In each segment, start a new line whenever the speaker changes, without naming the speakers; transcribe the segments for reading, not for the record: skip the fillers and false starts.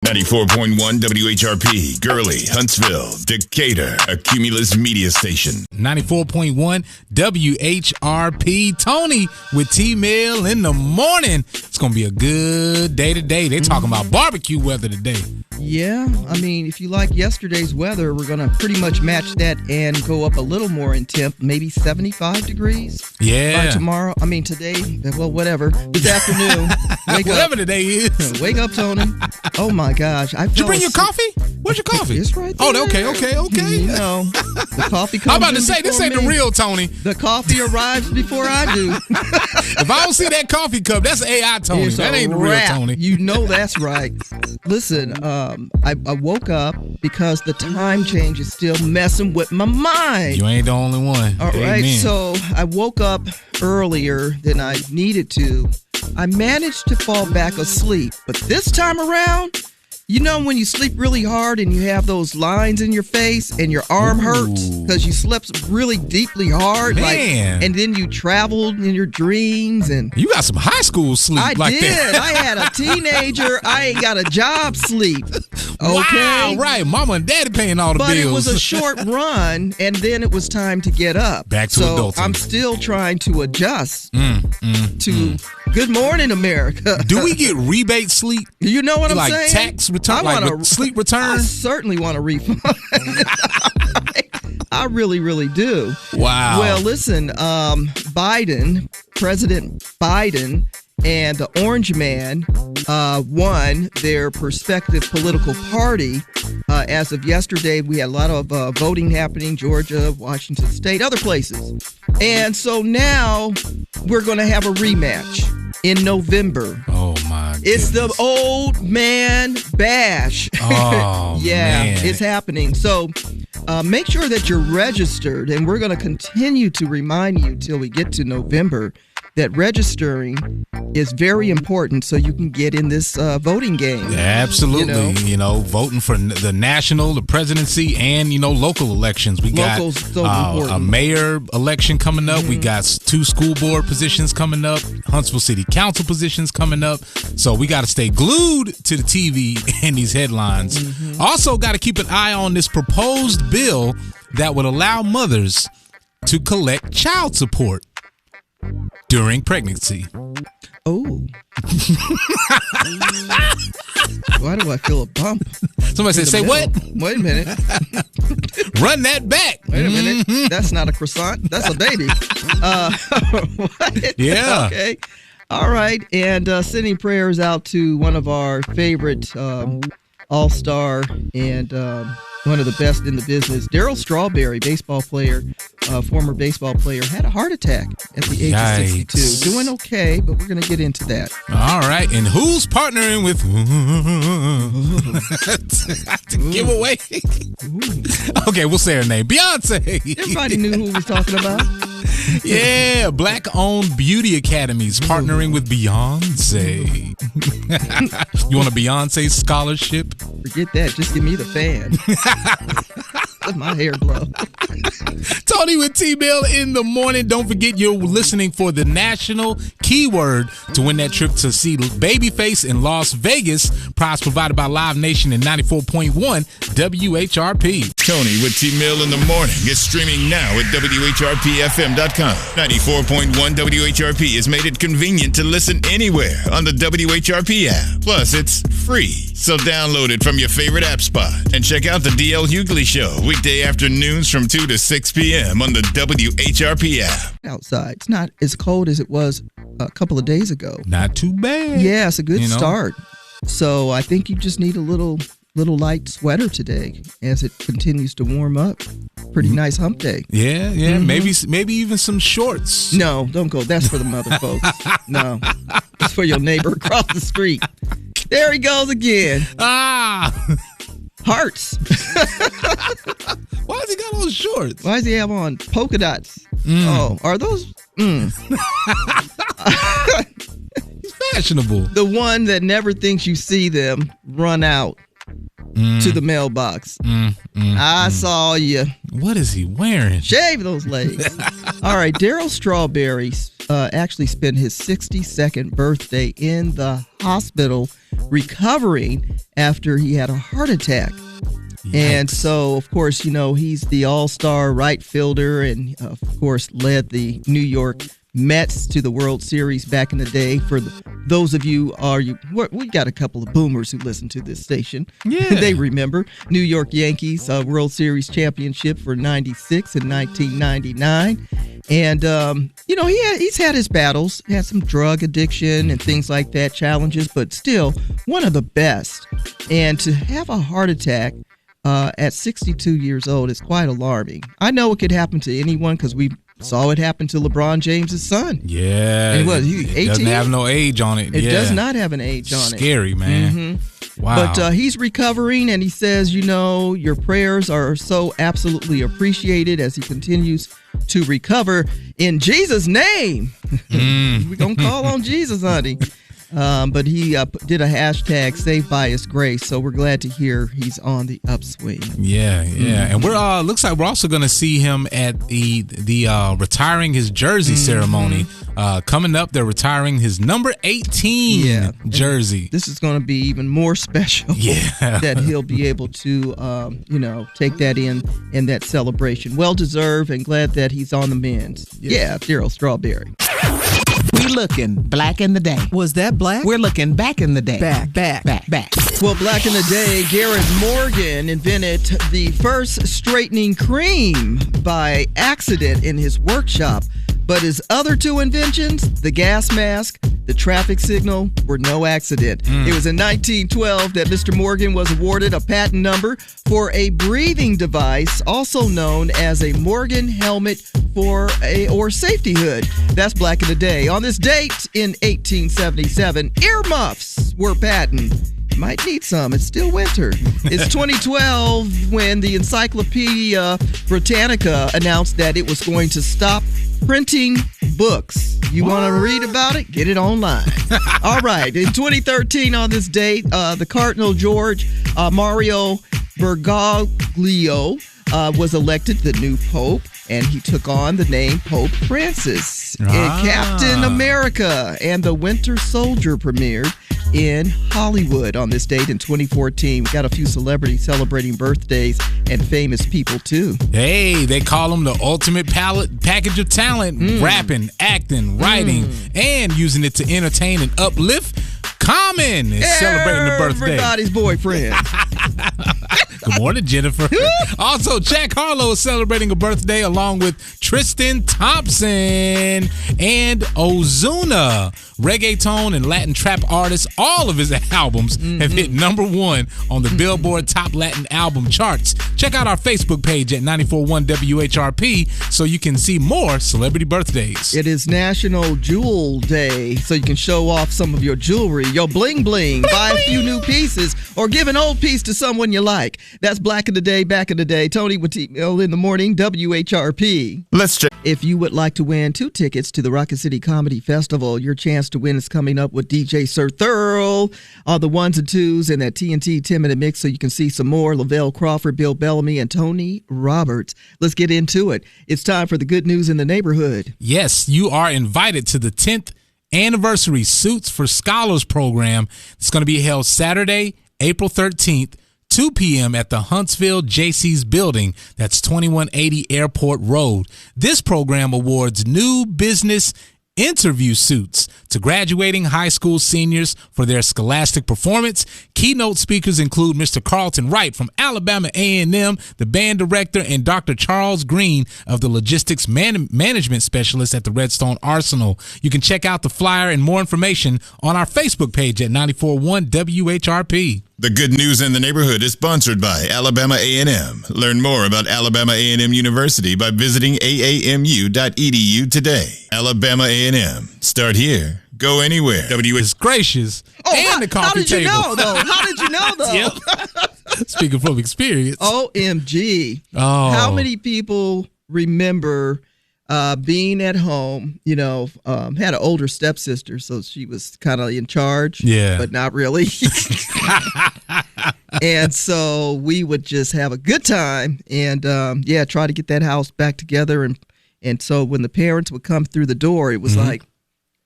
94.1 WHRP, Gurley, Huntsville, Decatur, a Cumulus media station.
94.1 WHRP. Toni with tmill in the morning. It's going to be a good day today. They're talking about barbecue weather today.
Yeah, I mean, if you like yesterday's weather, we're going to pretty much match that and go up a little more in temp, maybe 75 degrees.
Yeah.
By tomorrow. I mean, today, well, whatever. This afternoon. Wake
Whatever
up.
today is.
Wake up, Toni. Oh, my gosh.
Did you bring your coffee? Where's your coffee?
It's right there.
Oh, okay.
You know, the coffee comes
I'm about to
in
say, this
before
ain't
me.
the real Toni.
The coffee arrives before I do.
If I don't see that coffee cup, that's AI Toni.
It's
That
a
ain't the real
wrap.
Toni.
You know that's right. Listen, I woke up because the time change is still messing with my mind.
You ain't the only one.
All right,
Amen.
so I woke up earlier than I needed to. I managed to fall back asleep, but this time around, you know when you sleep really hard and you have those lines in your face and your arm hurts because you slept really deeply hard,
Man.
and then you traveled in your dreams and
You got some high school sleep
I
like
did.
that.
I had a teenager. I ain't got a job sleep. Okay.
Wow, right. Mama and daddy paying all the
But
bills.
it was a short run, and then it was time to get up.
Back to
so
adulting.
I'm still trying to adjust to Good Morning America.
Do we get rebate sleep?
You know what I'm
Like
saying?
tax return, like sleep return?
I certainly want a refund. I really, really do.
Wow.
Well, listen, President Biden and the Orange Man won their prospective political party. As of yesterday, we had a lot of voting happening, Georgia, Washington State, other places. And so now we're going to have a rematch in November.
Oh, my goodness.
It's the old man bash.
Oh,
yeah,
man.
it's happening. So make sure that you're registered, and we're going to continue to remind you till we get to November that registering is very important so you can get in this voting game.
Absolutely. You know, voting for the national, the presidency, and, local elections. We
Local's
got
so important.
a mayor election coming up. We got 2 school board positions coming up, Huntsville City Council positions coming up. So we got to stay glued to the TV and these headlines. Also got to keep an eye on this proposed bill that would allow mothers to collect child support during pregnancy.
Oh. Why do I feel a bump?
Somebody said, say what?
Wait a minute.
Run that back.
Wait a minute. That's not a croissant. That's a baby. What?
Yeah.
Okay. All right. And sending prayers out to one of our favorite all-star and one of the best in the business, Darryl Strawberry, baseball player, former baseball player, had a heart attack at the age of 62. Doing okay, but we're going to get into that.
All right. And who's partnering with to give away? Okay, we'll say her name. Beyonce.
Everybody knew who we was talking about.
Yeah, Black-owned beauty academies partnering with Beyonce. You want a Beyonce scholarship?
Forget that. Just give me the fan. Let my hair blow.
Toni with tmill in the morning. Don't forget you're listening for the national keyword to win that trip to see Babyface in Las Vegas. Prize provided by Live Nation and 94.1 WHRP.
Toni with T-Mill in the morning is streaming now at WHRPFM.com. 94.1 WHRP has made it convenient to listen anywhere on the WHRP app. Plus, it's free. So download it from your favorite app spot and check out the DL Hughley Show weekday afternoons from 2 to 6 p.m. on the WHRP app.
Outside. It's not as cold as it was a couple of days ago.
Not too bad.
Yeah, it's a good start. So I think you just need a little light sweater today as it continues to warm up. Pretty nice hump day.
Yeah. Maybe even some shorts.
No, don't go. That's for the mother folks. No, it's for your neighbor across the street. There he goes again. Hearts.
Why has he got on shorts?
Why does he have on polka dots? Oh, are those?
He's fashionable.
The one that never thinks you see them run out. to the mailbox. I saw you.
What is he wearing?
Shave those legs. All right, Daryl Strawberry actually spent his 62nd birthday in the hospital recovering after he had a heart attack. Yikes. And so, of course, he's the all-star right fielder and, of course, led the New York Mets to the World Series back in the day. For those of you, we got a couple of boomers who listen to this station.
Yeah.
They remember New York Yankees World Series championship for 96 and 1999. And, he's had his battles, had some drug addiction and things like that, challenges, but still one of the best. And to have a heart attack at 62 years old is quite alarming. I know it could happen to anyone because we saw it happen to LeBron James' son.
Yeah.
And what, he 18?
It doesn't have no age on it.
It does not have an age on it.
Scary, man.
Mm-hmm.
Wow.
But he's recovering, and he says, your prayers are so absolutely appreciated as he continues to recover. In Jesus' name. We're going to call on Jesus, honey. But he did a hashtag Saved by His Grace, so we're glad to hear he's on the upswing.
Yeah. And we're looks like we're also going to see him at the retiring his jersey ceremony coming up. They're retiring his number 18 jersey.
And this is going to be even more special.
Yeah,
that he'll be able to take that in that celebration. Well deserved, and glad that he's on the mend. Yeah, Daryl Strawberry.
We looking black in the day.
Was that black?
We're looking back in the day.
Back.
Well,
back in the day, Garrett Morgan invented the first straightening cream by accident in his workshop. But his other two inventions, the gas mask, the traffic signal, were no accident. It was in 1912 that Mr. Morgan was awarded a patent number for a breathing device, also known as a Morgan helmet or safety hood. That's black in the day. On this date in 1877, earmuffs were patented. Might need some. It's still winter. It's 2012 when the Encyclopedia Britannica announced that it was going to stop printing books. You want to read about it? Get it online. All right. In 2013 on this date, the Cardinal George Mario Bergoglio was elected the new Pope, and he took on the name Pope Francis. Captain America and the Winter Soldier premiered in Hollywood on this date in 2014. We got a few celebrities celebrating birthdays and famous people too.
Hey, they call them the ultimate package of talent, rapping, acting, writing, and using it to entertain and uplift. Common is celebrating the birthday.
Everybody's boyfriend.
Good morning, Jennifer. Also, Jack Harlow is celebrating a birthday along with Tristan Thompson and Ozuna. Reggaeton and Latin trap artists, all of his albums have hit number one on the Billboard Top Latin Album charts. Check out our Facebook page at 94.1 WHRP so you can see more celebrity birthdays.
It is National Jewel Day, so you can show off some of your jewelry, your bling bling, buy a few new pieces, or give an old piece to someone you like. That's Black in the Day, Back in the Day. Toni with tmill in the morning, WHRP.
Let's check.
If you would like to win 2 tickets to the Rocket City Comedy Festival, your chance to win is coming up with DJ Sir Thurl on the ones and twos in that TNT 10-minute mix, so you can see some more. Lavelle Crawford, Bill Bellamy, and Tony Roberts. Let's get into it. It's time for the good news in the neighborhood.
Yes, you are invited to the 10th anniversary Suits for Scholars program. It's going to be held Saturday, April 13th, 2 p.m. at the Huntsville Jaycees building. That's 2180 Airport Road. This program awards new business interview suits to graduating high school seniors for their scholastic performance. Keynote speakers include Mr. Carlton Wright from Alabama A&M, the band director, and Dr. Charles Green of the logistics management specialist at the Redstone Arsenal. You can check out the flyer and more information on our Facebook page at 94.1 WHRP.
The Good News in the Neighborhood is sponsored by Alabama A&M. Learn more about Alabama A&M University by visiting aamu.edu today. Alabama A&M. Start here. Go anywhere.
It's gracious. And the coffee table.
How did you know, though?
Yep. Speaking from experience.
OMG. How many people remember being at home, had an older stepsister, so she was kind of in charge, but not really. And so we would just have a good time and, try to get that house back together. And so when the parents would come through the door, it was like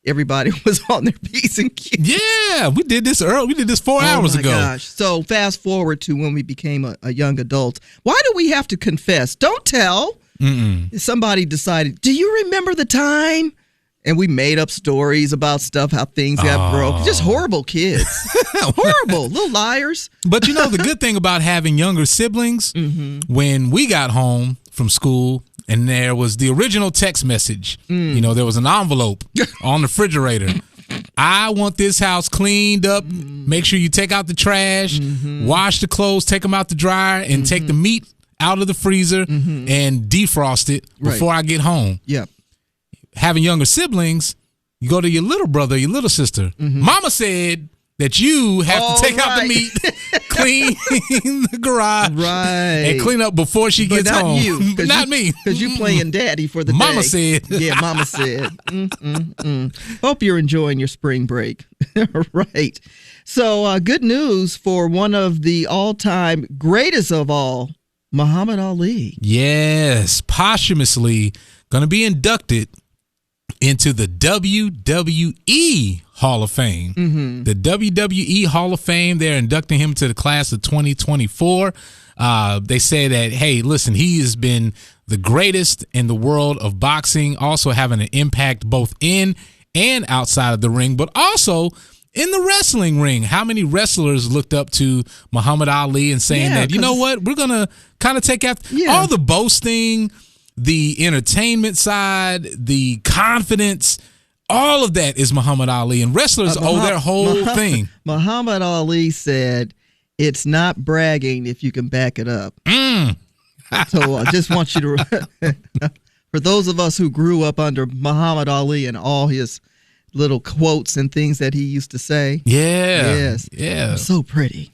everybody was on their P's and Q's.
Yeah, we did this early. We did this 4 hours ago.
Gosh. So fast forward to when we became a young adult. Why do we have to confess? Don't tell. Somebody decided, do you remember the time? And we made up stories about stuff, how things got broke. Just horrible kids. Horrible. Little liars.
But you know, the good thing about having younger siblings, when we got home from school and there was the original text message, you know, there was an envelope on the refrigerator. I want this house cleaned up. Make sure you take out the trash, wash the clothes, take them out the dryer, and take the meat out of the freezer and defrost it before I get home.
Yep.
Having younger siblings, you go to your little brother, your little sister. Mama said that you have to take out the meat, clean the garage, and clean up before she gets home. Not me.
Because you playing daddy for the
Mama
day.
said.
Yeah, Mama said. Hope you're enjoying your spring break. Right. So good news for one of the all-time greatest of all, Muhammad Ali.
Yes, posthumously going to be inducted into the WWE Hall of Fame. The WWE Hall of Fame, they're inducting him to the class of 2024. They say that, hey, listen, he has been the greatest in the world of boxing, also having an impact both in and outside of the ring, but also in the wrestling ring. How many wrestlers looked up to Muhammad Ali and saying that, you know what, we're going to kind of take after all the boasting, the entertainment side, the confidence, all of that is Muhammad Ali. And wrestlers owe their whole thing.
Muhammad Ali said, it's not bragging if you can back it up. So I just want you to, for those of us who grew up under Muhammad Ali and all his little quotes and things that he used to say. Yes. I'm so pretty.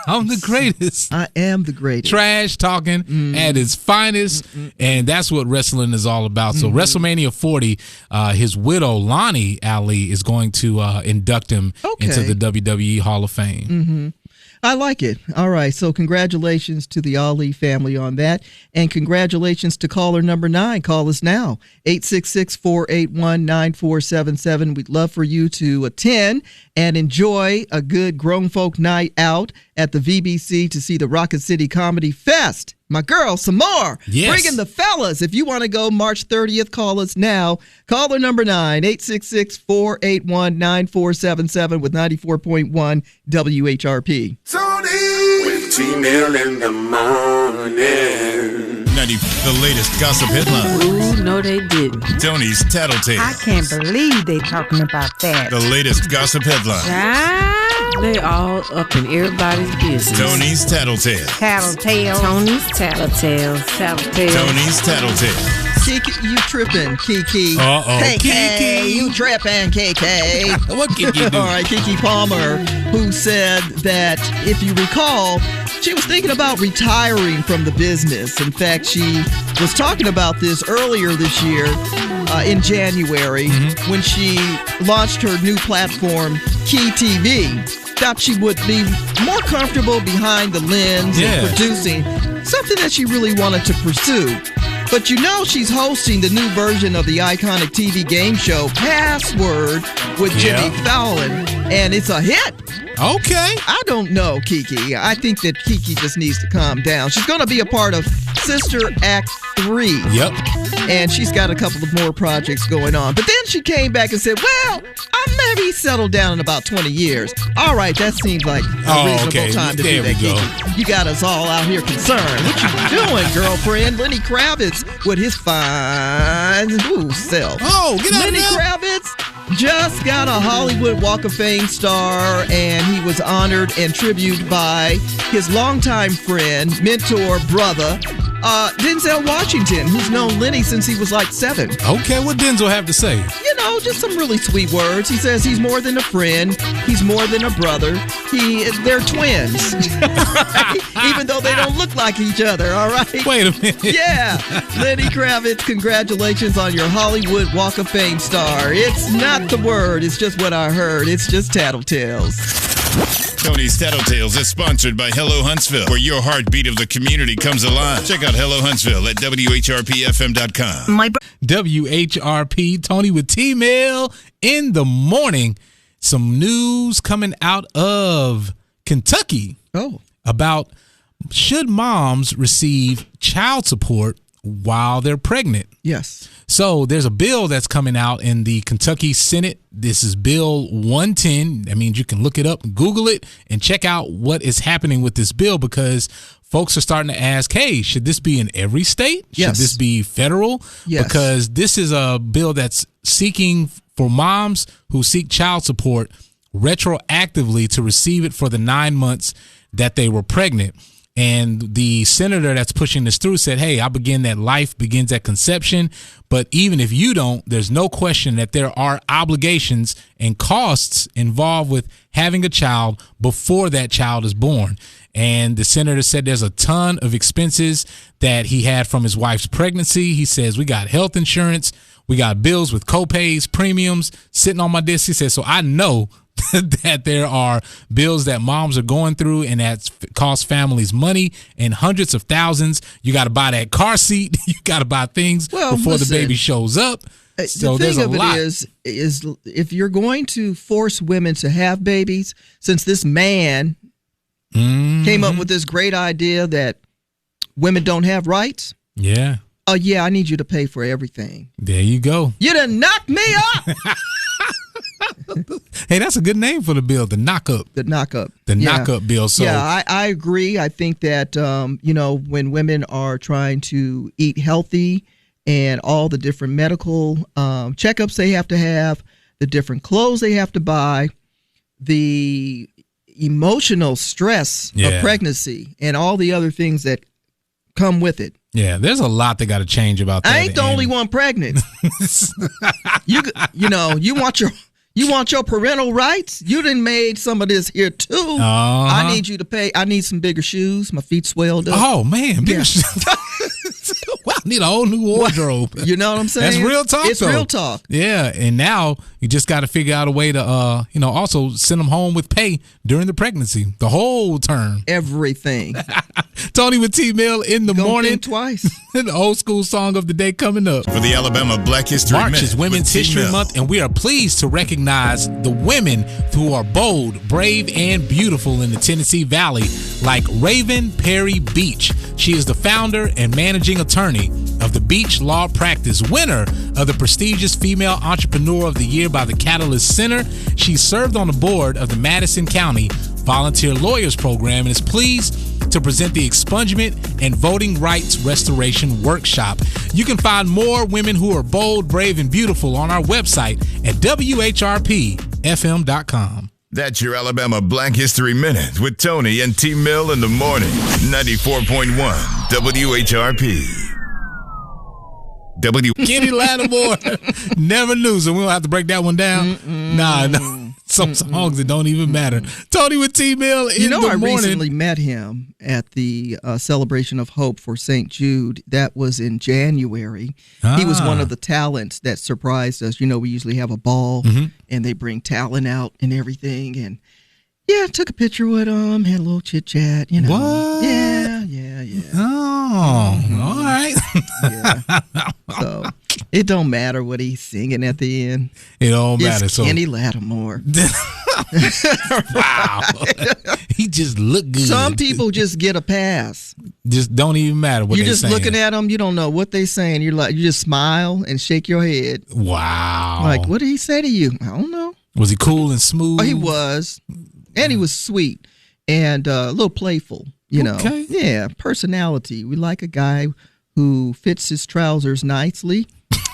I'm the greatest.
I am the greatest.
Trash talking at its finest. And that's what wrestling is all about. So WrestleMania 40, his widow, Lonnie Ali, is going to induct him into the WWE Hall of Fame.
I like it. All right. So congratulations to the Ali family on that. And congratulations to caller number 9. Call us now. 866-481-9477. We'd love for you to attend and enjoy a good grown folk night out at the VBC to see the Rocket City Comedy Fest. My girl, some more.
Yes.
Bringing the fellas. If you want to go March 30th, call us now. Caller number 9, 866-481-9477 with 94.1 WHRP.
Toni with tmill in the morning.
The latest gossip headlines.
Ooh, no, they didn't.
Tony's Tattletale.
I can't believe they talking about that.
The latest gossip headlines.
They all up in everybody's business.
Tony's Tattletale.
Tattletale.
Tony's Tattletale.
Tony's Tattletale.
Kiki, you tripping, Kiki.
Uh-oh.
Kiki, you tripping, Kiki.
What Kiki do?
All right, Kiki Palmer, who said that, if you recall, she was thinking about retiring from the business. In fact, she was talking about this earlier this year in January when she launched her new platform, Key TV. Thought she would be more comfortable behind the lens and producing something that she really wanted to pursue. But you know she's hosting the new version of the iconic TV game show Password with Jimmy Fallon, and it's a hit.
Okay.
I don't know, Kiki. I think that Kiki just needs to calm down. She's going to be a part of Sister Act 3.
Yep.
And she's got a couple of more projects going on. But then she came back and said, well, I'll maybe settle down in about 20 years. All right, that seems like a reasonable time to do that, Kiki. You got us all out here concerned. What you doing, girlfriend? Lenny Kravitz with his fine self.
Oh, get out of
Lenny
there.
Kravitz just got a Hollywood Walk of Fame star, and he was honored and tributed by his longtime friend, mentor, brother, Denzel Washington, who's known Lenny since he was like 7.
Okay, what Denzel have to say?
You know, just some really sweet words. He says he's more than a friend. He's more than a brother. They're twins. Right? Even though they don't look like each other, all right?
Wait a minute.
Yeah. Lenny Kravitz, congratulations on your Hollywood Walk of Fame star. It's not the word. It's just what I heard. It's just tattletales.
Tony's Tattletales is sponsored by Hello Huntsville, where your heartbeat of the community comes alive. Check out Hello Huntsville at WHRPFM.com.
WHRP, Tony with T-Mill in the morning. Some news coming out of Kentucky about should moms receive child support while they're pregnant.
Yes.
So there's a bill that's coming out in the Kentucky Senate. This is Bill 110. That means you can look it up, Google it, and check out what is happening with this bill, because folks are starting to ask, hey, should this be in every state?
Yes.
Should this be federal?
Yes.
Because this is a bill that's seeking for moms who seek child support retroactively to receive it for the 9 months that they were pregnant. And the senator that's pushing this through said, hey, I begin that life begins at conception. But even if you don't, there's no question that there are obligations and costs involved with having a child before that child is born. And the senator said there's a ton of expenses that he had from his wife's pregnancy. He says, we got health insurance. We got bills with copays, premiums sitting on my desk. He says, so I know that there are bills that moms are going through and that cost families money and hundreds of thousands. You got to buy that car seat. You got to buy things before the baby shows up. So
the
there's
thing
a
of
lot.
it is if you're going to force women to have babies, since this man came up with this great idea that women don't have rights.
Yeah.
Oh, yeah, I need you to pay for everything.
There you go.
You done knocked me up.
Hey, that's a good name for the bill, the knock-up.
The knock-up.
The knock-up bill. So
yeah, I agree. I think that, when women are trying to eat healthy and all the different medical checkups they have to have, the different clothes they have to buy, the emotional stress of pregnancy, and all the other things that come with it.
Yeah, there's a lot that got to change about that.
I ain't the only one pregnant. You want your parental rights? You done made some of this here too. I need you to pay. I need some bigger shoes. My feet swelled up.
Oh man, bigger shoes. Well, I need a whole new wardrobe.
You know what I'm saying?
That's real talk.
It's real talk.
Yeah, and now you just got to figure out a way to, also send them home with pay during the pregnancy, the whole term.
Everything.
Tony with T-Mill in the morning.
Think twice.
The old school song of the day coming up.
For the Alabama Black History
March
Minute
is Women's
with
History
T-Mill.
Month, and we are pleased to recognize the women who are bold, brave, and beautiful in the Tennessee Valley, like Raven Perry Beach. She is the founder and managing attorney of the Beach Law Practice, winner of the prestigious Female Entrepreneur of the Year by the Catalyst Center. She served on the board of the Madison County Volunteer Lawyers Program and is pleased to present the Expungement and Voting Rights Restoration Workshop. You can find more women who are bold, brave, and beautiful on our website at WHRPFM.com.
That's your Alabama Black History Minute with Tony and T-Mill in the morning. 94.1 WHRP.
Kenny Lattimore never knew, so we don't have to break that one down. Nah. Some songs that don't even matter. Tony with T-Mill in the morning.
I recently met him at the Celebration of Hope for St. Jude. That was in January. He was one of the talents that surprised us. You know, we usually have a ball, and they bring talent out and everything. And, yeah, took a picture with him, had a little chit-chat, you know.
What?
Yeah.
Oh, all right.
Yeah. So, it don't matter what he's singing at the end.
It don't matter.
It's Kenny Lattimore.
Wow. He just look good.
Some people just get a pass.
Just don't even matter what
You're
they
just
saying.
looking at them. You don't know what they saying. You just smile and shake your head.
Wow.
Like, what did he say to you? I don't know.
Was he cool and smooth?
Oh, he was. And he was sweet and a little playful, you know.
Okay.
Yeah, personality. We like a guy who fits his trousers nicely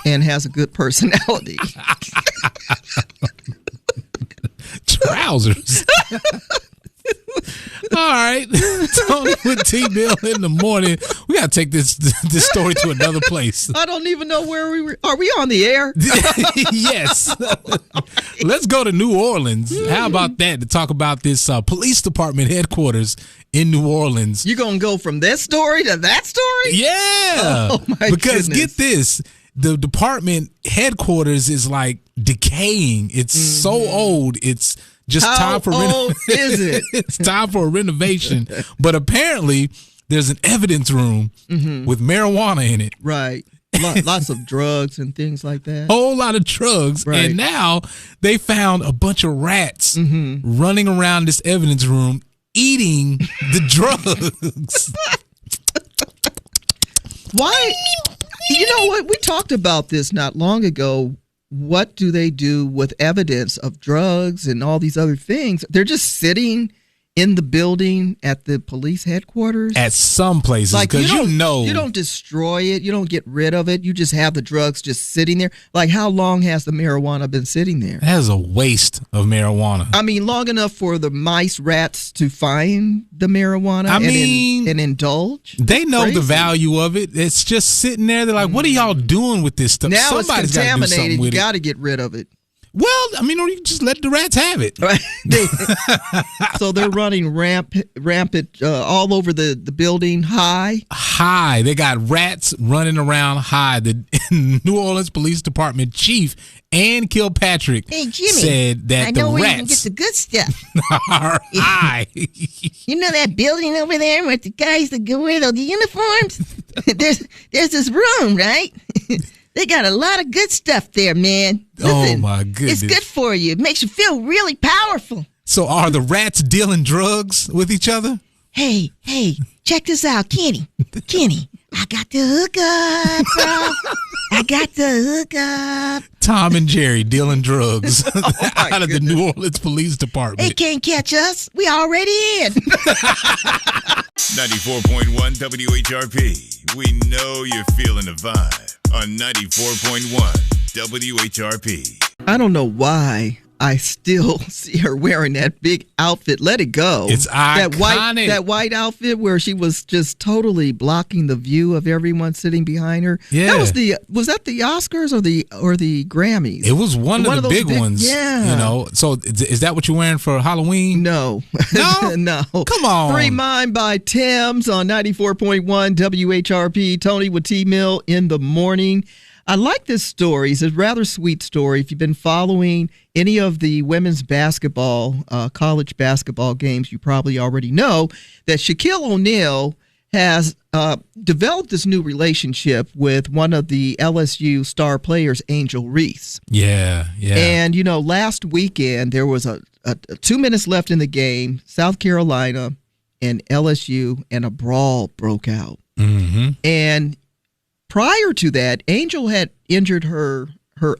and has a good personality.
Trousers. All right. Tony with T-Bill in the morning. We got to take this story to another place.
I don't even know where we were. Are we on the air?
Yes. Let's go to New Orleans. How about that to talk about this police department headquarters in New Orleans?
You going to go from this story to that story?
Yeah.
Oh, my
Because
goodness.
get this. The department headquarters is like decaying. It's so old. It's Just
How
time for
old is it?
It's time for a renovation. But apparently, there's an evidence room with marijuana in it.
Right. Lots of drugs and things like that.
Whole lot of drugs.
Right.
And now they found a bunch of rats running around this evidence room eating the drugs.
Why? You know what? We talked about this not long ago. What do they do with evidence of drugs and all these other things? They're just sitting in the building at the police headquarters.
At some places,
Like
because you
don't destroy it. You don't get rid of it. You just have the drugs just sitting there. Like, how long has the marijuana been sitting there?
that is a waste of marijuana.
I mean, long enough for the mice, rats to find the marijuana and indulge.
They know
Crazy.
the value of it. It's just sitting there. They're like, what are y'all doing with this stuff?
Now
Somebody's
it's
got to do something
contaminated. You
with it.
got to get rid of it.
Well, I mean, or you just let the rats have it.
Right. So they're running rampant all over the building high.
High. They got rats running around high. The New Orleans Police Department chief, Ann Kilpatrick,
Hey, Jimmy,
said that
I know
the
where you can get
rats
the good stuff.
are high.
You know that building over there with the guys that go wear the uniforms? there's this room, right? They got a lot of good stuff there, man.
Oh, my goodness.
It's good for you. It makes you feel really powerful.
So are the rats dealing drugs with each other?
Hey, check this out, Kenny. I got the hookup, bro. I got the hookup.
Tom and Jerry dealing drugs
my
out of the New Orleans Police Department.
They can't catch us. We already in.
94.1 WHRP. We know you're feeling the vibe on 94.1 WHRP.
I don't know why I still see her wearing that big outfit. Let it go.
It's iconic.
That white outfit where she was just totally blocking the view of everyone sitting behind her.
Yeah.
Was that the Oscars or the Grammys?
It was one of the
those
big ones.
Yeah.
You know, so is that what you're wearing for Halloween?
No.
No?
No.
Come on.
Free Mind by Thames on 94.1 WHRP. Toni with T-Mill in the morning. I like this story. It's a rather sweet story. If you've been following any of the women's basketball, college basketball games, you probably already know that Shaquille O'Neal has developed this new relationship with one of the LSU star players, Angel Reese.
Yeah.
And, you know, last weekend there was a 2 minutes left in the game, South Carolina and LSU, and a brawl broke out.
Mm-hmm.
And prior to that, Angel had injured her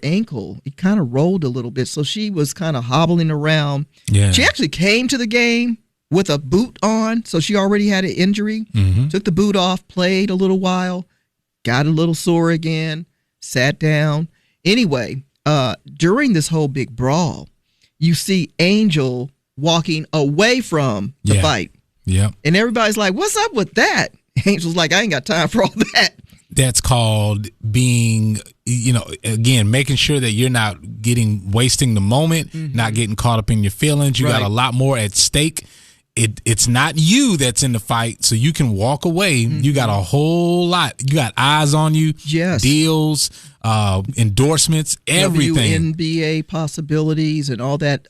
ankle. It kind of rolled a little bit, so she was kind of hobbling around.
Yeah.
She actually came to the game with a boot on, so she already had an injury.
Mm-hmm.
Took the boot off, played a little while, got a little sore again, sat down. Anyway, during this whole big brawl, you see Angel walking away from the fight.
Yeah.
And everybody's like, what's up with that? Angel's like, I ain't got time for all that.
That's called being, you know, again, making sure that you're not wasting the moment, not getting caught up in your feelings. You got a lot more at stake. It's not you that's in the fight, so you can walk away. You got a whole lot. You got eyes on you, deals, endorsements, everything.
WNBA possibilities and all that,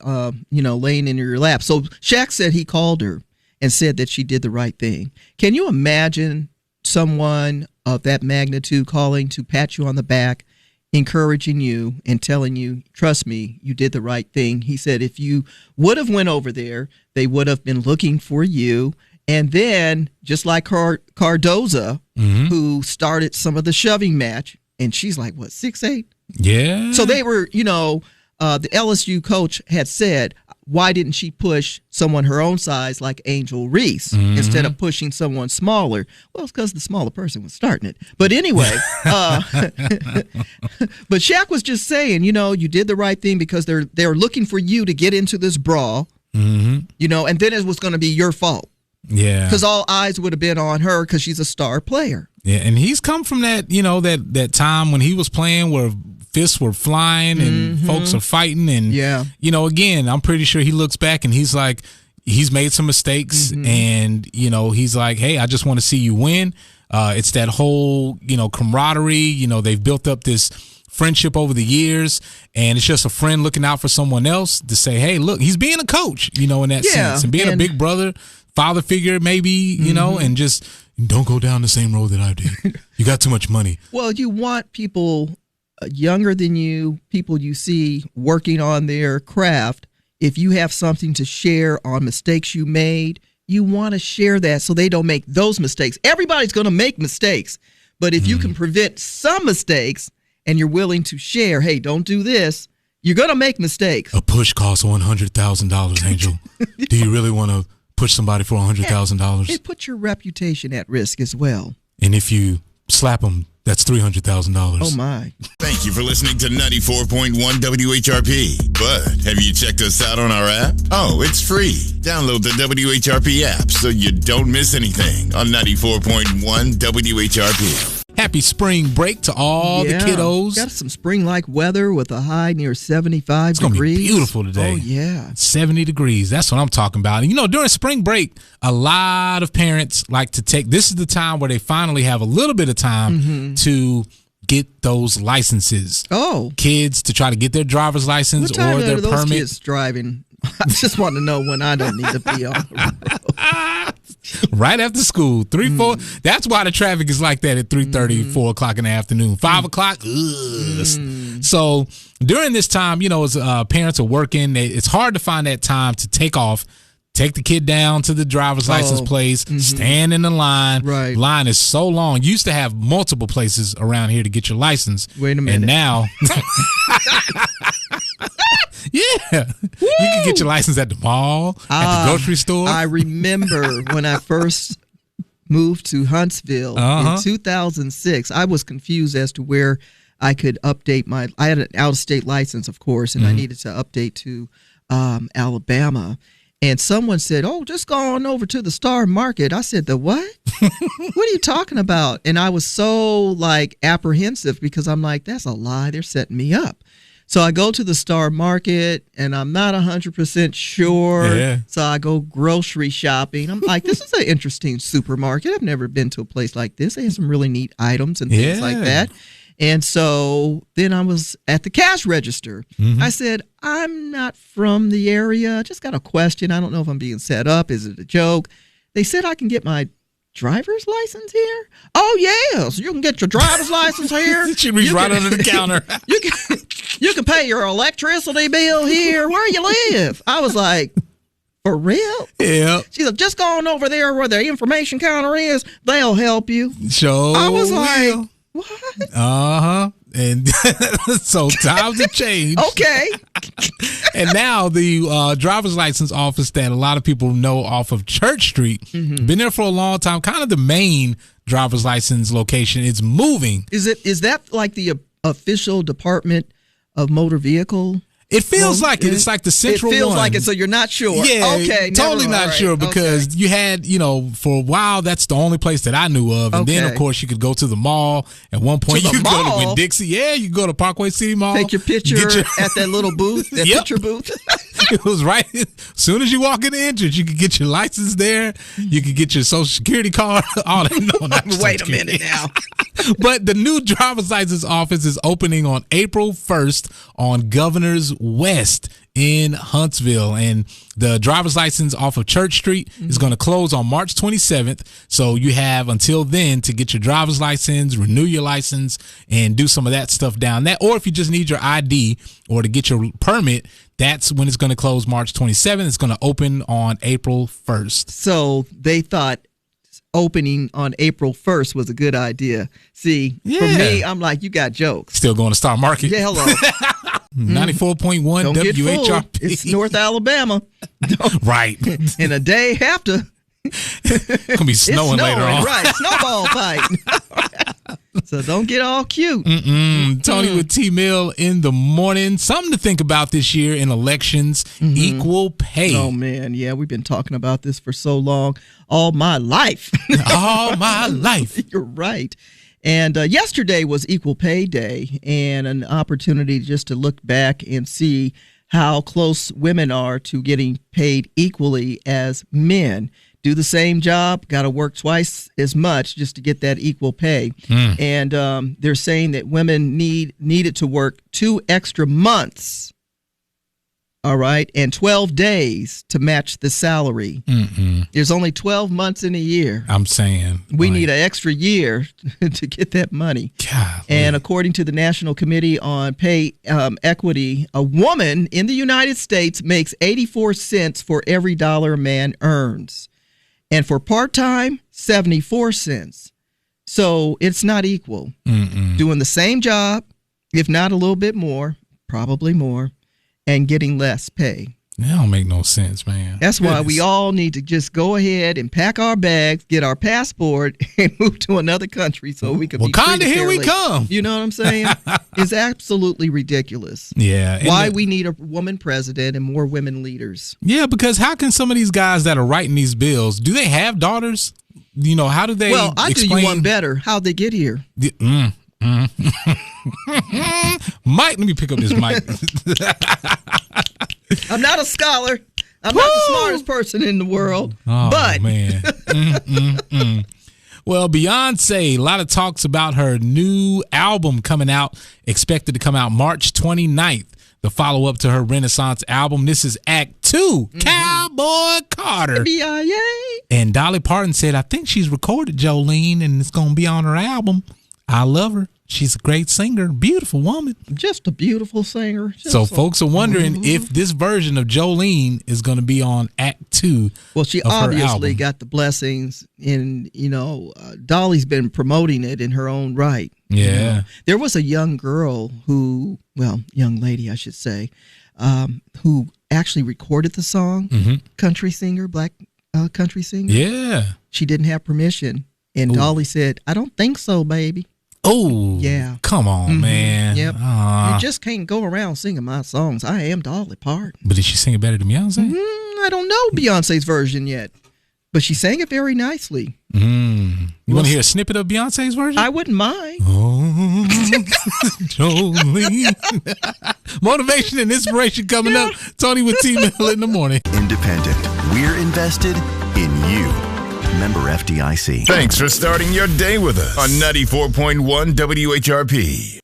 laying in your lap. So Shaq said he called her and said that she did the right thing. Can you imagine someone of that magnitude calling to pat you on the back, encouraging you and telling you, trust me, you did the right thing? He said if you would have went over there, they would have been looking for you. And then, just like Cardoza, who started some of the shoving match, and she's like, what, 6'8"?
Yeah.
So they were, the LSU coach had said, why didn't she push someone her own size like Angel Reese instead of pushing someone smaller? Well, it's because the smaller person was starting it. But anyway, but Shaq was just saying, you did the right thing because they're looking for you to get into this brawl, and then it was going to be your fault.
Yeah.
Because all eyes would have been on her because she's a star player.
Yeah, and he's come from that, that time when he was playing where fists were flying and folks are fighting. And, again, I'm pretty sure he looks back and he's like, he's made some mistakes. And, he's like, hey, I just want to see you win. It's that whole, camaraderie. They've built up this friendship over the years, and it's just a friend looking out for someone else to say, hey, look, he's being a coach, in that sense, and being a big brother, father figure, maybe, and just don't go down the same road that I did. You got too much money.
Well, you want people younger than you, people you see working on their craft. If you have something to share on mistakes you made, you want to share that so they don't make those mistakes. Everybody's going to make mistakes, but if you can prevent some mistakes and you're willing to share, hey, don't do this, you're going to make mistakes.
A push costs $100,000, Angel. Do you really want to push somebody for $100,000?
It puts your reputation at risk as well.
And if you slap them, that's $300,000.
Oh, my.
Thank you for listening to 94.1 WHRP. But have you checked us out on our app? Oh, it's free. Download the WHRP app so you don't miss anything on 94.1 WHRP.
Happy spring break to all the kiddos.
Got some spring-like weather with a high near 75
It's going to be
degrees.
beautiful today.
Oh, yeah.
70 degrees. That's what I'm talking about. And, during spring break, a lot of parents like to take – this is the time where they finally have a little bit of time to get those licenses.
Oh.
Kids to try to get their driver's license
What time
or their
are those
permit.
kids driving? I just want to know when I don't need to be on the road.
Right after school, 4. That's why the traffic is like that at 3:30, 4 o'clock in the afternoon. 5 o'clock, So during this time, as parents are working, it's hard to find that time to take off, take the kid down to the driver's license place, stand in the line.
Right.
Line is so long. You used to have multiple places around here to get your license.
Wait a minute.
And now... Yeah, you can get your license at the mall, at the grocery store.
I remember when I first moved to Huntsville in 2006. I was confused as to where I could update I had an out-of-state license, of course, and I needed to update to Alabama. And someone said, oh, just go on over to the Star Market. I said, the what? What are you talking about? And I was so, apprehensive because I'm like, that's a lie. They're setting me up. So I go to the Star Market, and I'm not 100% sure.
Yeah.
So I go grocery shopping. I'm like, this is an interesting supermarket. I've never been to a place like this. They have some really neat items and things like that. And so then I was at the cash register. I said, I'm not from the area. I just got a question. I don't know if I'm being set up. Is it a joke? They said I can get my driver's license here? Oh, yeah. So you can get your driver's license here.
She reached right under the counter.
You can pay your electricity bill here. Where you live? I was like, for real?
Yeah.
She's like, just go on over there where the information counter is. They'll help you.
Sure.
I was like, what?
And so times have changed.
Okay.
And now the driver's license office that a lot of people know off of Church Street, been there for a long time, kind of the main driver's license location. It's moving.
Is that like the official Department of Motor Vehicle?
It feels like it. It's like the central one.
It feels like it, so you're not sure.
Yeah,
okay,
totally not
right.
sure because you had, for a while, that's the only place that I knew of. And then, of course, you could go to the mall. At one point, you could go to Winn-Dixie. Yeah, you could go to Parkway City Mall.
Take your picture at that little booth, that picture booth.
It was right. As soon as you walk in the entrance, you could get your license there. You could get your Social Security card. All that. No,
wait a minute now.
But the new driver's license office is opening on April 1st on Governor's West in Huntsville. And the driver's license off of Church Street is going to close on March 27th. So you have until then to get your driver's license, renew your license, and do some of that stuff down there. Or if you just need your ID or to get your permit, that's when it's going to close March 27th. It's going to open on April 1st.
So they thought opening on April 1st was a good idea. See, for me, I'm like, you got jokes.
Still going to Star Market.
Yeah, hello.
94.1
Don't get fooled.
WHRP.
It's North Alabama.
Right.
And a day after,
It's going to be snowing later on.
Right, snowball fight. So don't get all cute.
Toni with tmill in the morning. Something to think about this year in elections, equal pay.
Oh, man. Yeah, we've been talking about this for so long. All my life.
All my life.
You're right. And yesterday was Equal Pay Day, and an opportunity just to look back and see how close women are to getting paid equally as men. do the same job, got to work twice as much just to get that equal pay. And they're saying that women needed to work 2 extra months, all right, and 12 days to match the salary. There's only 12 months in a year.
I'm saying.
We need an extra year to get that money.
God.
And according to the National Committee on Pay Equity, a woman in the United States makes 84 cents for every dollar a man earns. And for part-time, 74 cents. So it's not equal. Doing the same job, if not a little bit more, probably more, and getting less pay.
That don't make no sense, man.
That's why we all need to just go ahead and pack our bags, get our passport, and move to another country so we can be
Wakanda, here we
fairly.
come.
You know what I'm saying? It's absolutely ridiculous.
Yeah.
Why we need a woman president and more women leaders.
Yeah, because how can some of these guys that are writing these bills, do they have daughters? You know, how do they
Well, I do
explain?
you one better. How'd they get here?
Mike, let me pick up this mic.
I'm not a scholar. I'm not the smartest person in the world. But
man. Well, Beyonce, a lot of talks about her new album coming out, expected to come out March 29th, the follow-up to her Renaissance album. This is Act 2, Cowboy Carter.
B.I.A.
And Dolly Parton said, I think she's recorded Jolene, and it's going to be on her album. I love her. She's a great singer, beautiful woman.
Just a beautiful singer.
So folks are wondering if this version of Jolene is going to be on Act 2.
Well, she
of her
obviously
album.
got the blessings, and Dolly's been promoting it in her own right.
Yeah.
There was a young girl young lady, I should say, who actually recorded the song, country singer, black country singer.
Yeah.
She didn't have permission, and Dolly said, I don't think so, baby.
Oh,
yeah.
Come on, man.
Yep. You just can't go around singing my songs. I am Dolly Parton.
But did she sing it better than Beyonce?
I don't know Beyonce's version yet, but she sang it very nicely.
You want to hear a snippet of Beyonce's version?
I wouldn't mind.
Oh, Jolene. Motivation and inspiration coming up. Tony with T-Mill in the morning.
Independent. We're invested in you. Member FDIC.
Thanks for starting your day with us on 94.1 WHRP.